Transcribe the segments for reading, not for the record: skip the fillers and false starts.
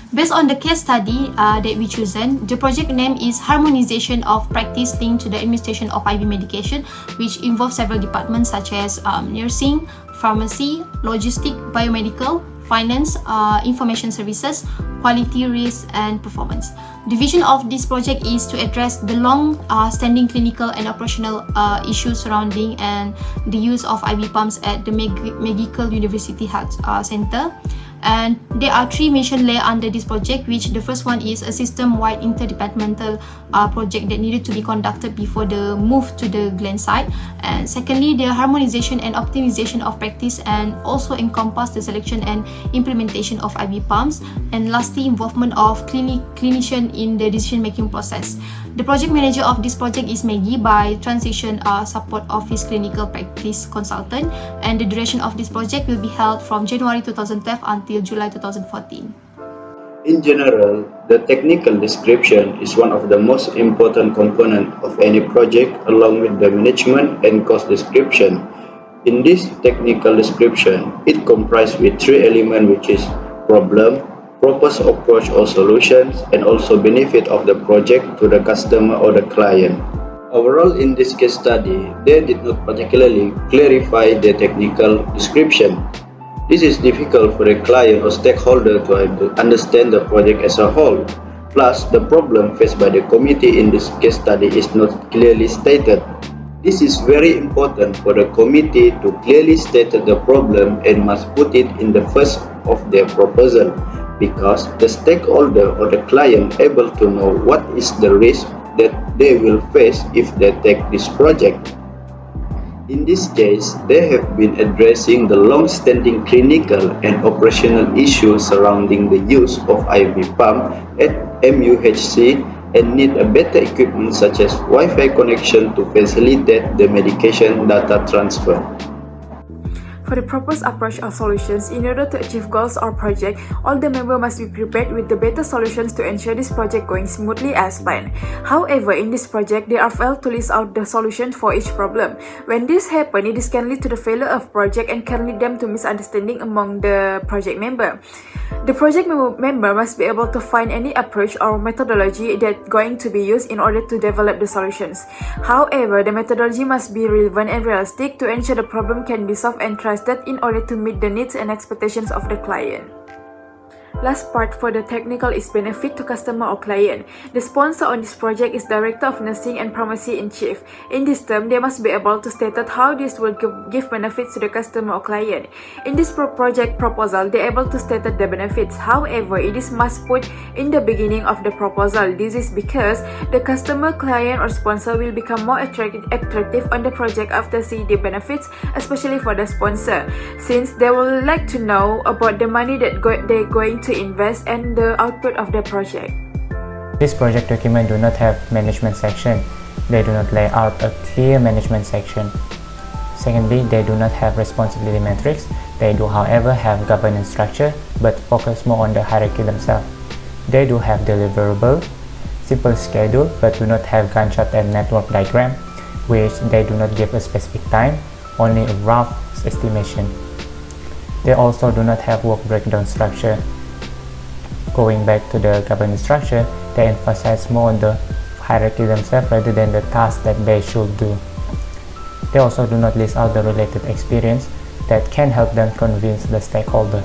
Based on the case study that we chosen, the project name is Harmonization of Practice Linked to the Administration of IV Medication, which involves several departments such as nursing, pharmacy, logistics, biomedical, finance, information services, quality, risk, and performance. The vision of this project is to address the long-standing clinical and operational issues surrounding and the use of IV pumps at the Medical University Health Center. And there are three mission layers under this project, which the first one is a system-wide interdepartmental project that needed to be conducted before the move to the Glen site. And secondly, the harmonization and optimization of practice and also encompass the selection and implementation of IV pumps. And lastly, involvement of clinician in the decision-making process. The project manager of this project is Maggie by Transition Support Office Clinical Practice Consultant, and the duration of this project will be held from January 2012 until July 2014. In general, the technical description is one of the most important components of any project along with the management and cost description. In this technical description, it comprises with three elements, which is problem, proposed approach or solutions, and also benefit of the project to the customer or the client. Overall, in this case study, they did not particularly clarify the technical description. This is difficult for the client or stakeholder to understand the project as a whole. Plus, the problem faced by the committee in this case study is not clearly stated. This is very important for the committee to clearly state the problem and must put it in the first of their proposal, because the stakeholder or the client able to know what is the risk that they will face if they take this project. In this case, they have been addressing the long-standing clinical and operational issues surrounding the use of IV pump at MUHC and need a better equipment such as Wi-Fi connection to facilitate the medication data transfer. For the proposed approach or solutions, in order to achieve goals or project, all the members must be prepared with the better solutions to ensure this project going smoothly as planned. However, in this project, they are failed to list out the solution for each problem. When this happens, it can lead to the failure of project and can lead them to misunderstanding among the project member. The project member must be able to find any approach or methodology that's going to be used in order to develop the solutions. However, the methodology must be relevant and realistic to ensure the problem can be solved and trusted in order to meet the needs and expectations of the client. Last part for the technical is benefit to customer or client. The sponsor on this project is Director of Nursing and Pharmacy in Chief. In this term, they must be able to state how this will give benefits to the customer or client. In this project proposal, they are able to state the benefits. However, it is must put in the beginning of the proposal. This is because the customer, client, or sponsor will become more attractive on the project after seeing the benefits, especially for the sponsor, since they will like to know about the money that they're going to invest and the output of the project. This project document do not have management section. They do not lay out a clear management section. Secondly, they do not have responsibility matrix. They do, however, have governance structure, but focus more on the hierarchy themselves. They do have deliverable, simple schedule, but do not have Gantt chart and network diagram, which they do not give a specific time, only a rough estimation. They also do not have work breakdown structure. Going back to the governance structure, they emphasize more on the hierarchy themselves rather than the tasks that they should do. They also do not list out the related experience that can help them convince the stakeholder.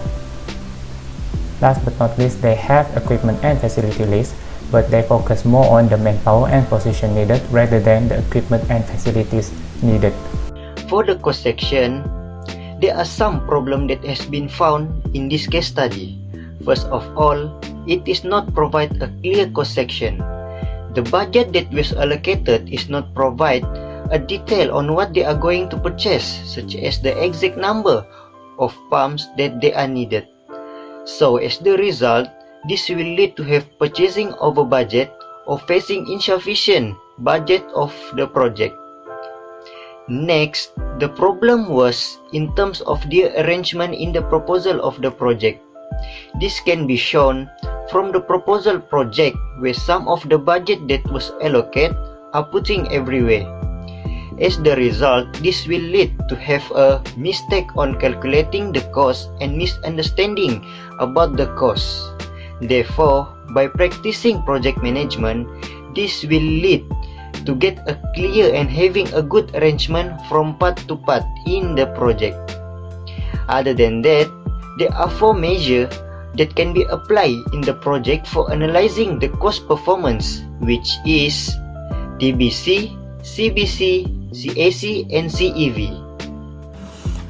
Last but not least, they have equipment and facility list, but they focus more on the manpower and position needed rather than the equipment and facilities needed. For the cost section, there are some problems that has been found in this case study. First of all, it is not provide a clear cost section. The budget that was allocated is not provide a detail on what they are going to purchase, such as the exact number of pumps that they are needed. So as the result, this will lead to have purchasing over budget or facing insufficient budget of the project. Next, the problem was in terms of the arrangement in the proposal of the project. This can be shown from the proposal project where some of the budget that was allocated are putting everywhere. As the result, this will lead to have a mistake on calculating the cost and misunderstanding about the cost. Therefore, by practicing project management, this will lead to get a clear and having a good arrangement from part to part in the project. Other than that, there are 4 measures that can be applied in the project for analyzing the cost performance, which is TBC, CBC, CAC, and CEV.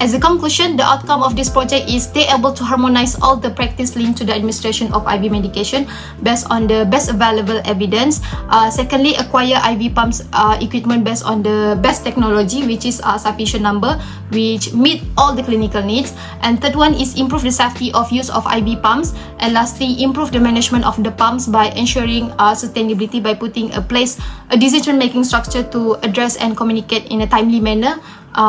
As a conclusion, the outcome of this project is they able to harmonize all the practice linked to the administration of IV medication based on the best available evidence. Secondly, acquire IV pumps equipment based on the best technology, which is a sufficient number, which meet all the clinical needs. And third one is improve the safety of use of IV pumps. And lastly, improve the management of the pumps by ensuring sustainability by putting a decision-making structure to address and communicate in a timely manner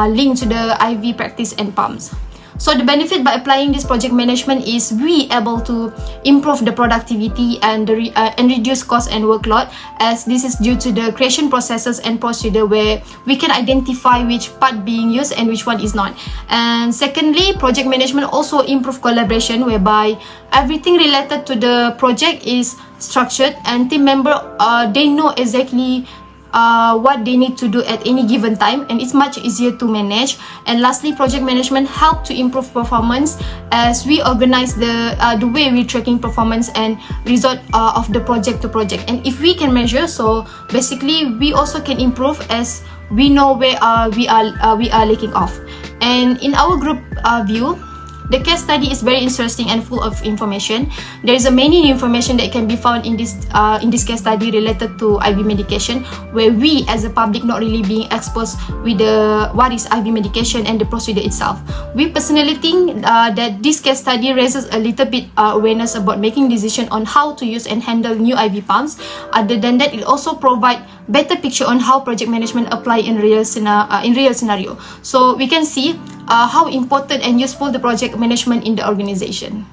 linked to the IV practice and pumps. So the benefit by applying this project management is we able to improve the productivity and reduce cost and workload, as this is due to the creation processes and procedure where we can identify which part being used and which one is not. And secondly, project management also improve collaboration, whereby everything related to the project is structured and team member they know exactly what they need to do at any given time, and it's much easier to manage. And lastly, project management help to improve performance as we organize the way we're tracking performance and result of the project to project. And if we can measure, so basically we also can improve as we know where we are lacking off. And in our group view, the case study is very interesting and full of information. There is many information that can be found in this case study related to IV medication, where we as a public not really being exposed with what is IV medication and the procedure itself. We personally think that this case study raises a little bit awareness about making decision on how to use and handle new IV pumps. Other than that, it also provide better picture on how project management apply in real scenario. So we can see how important and useful the project management in the organization.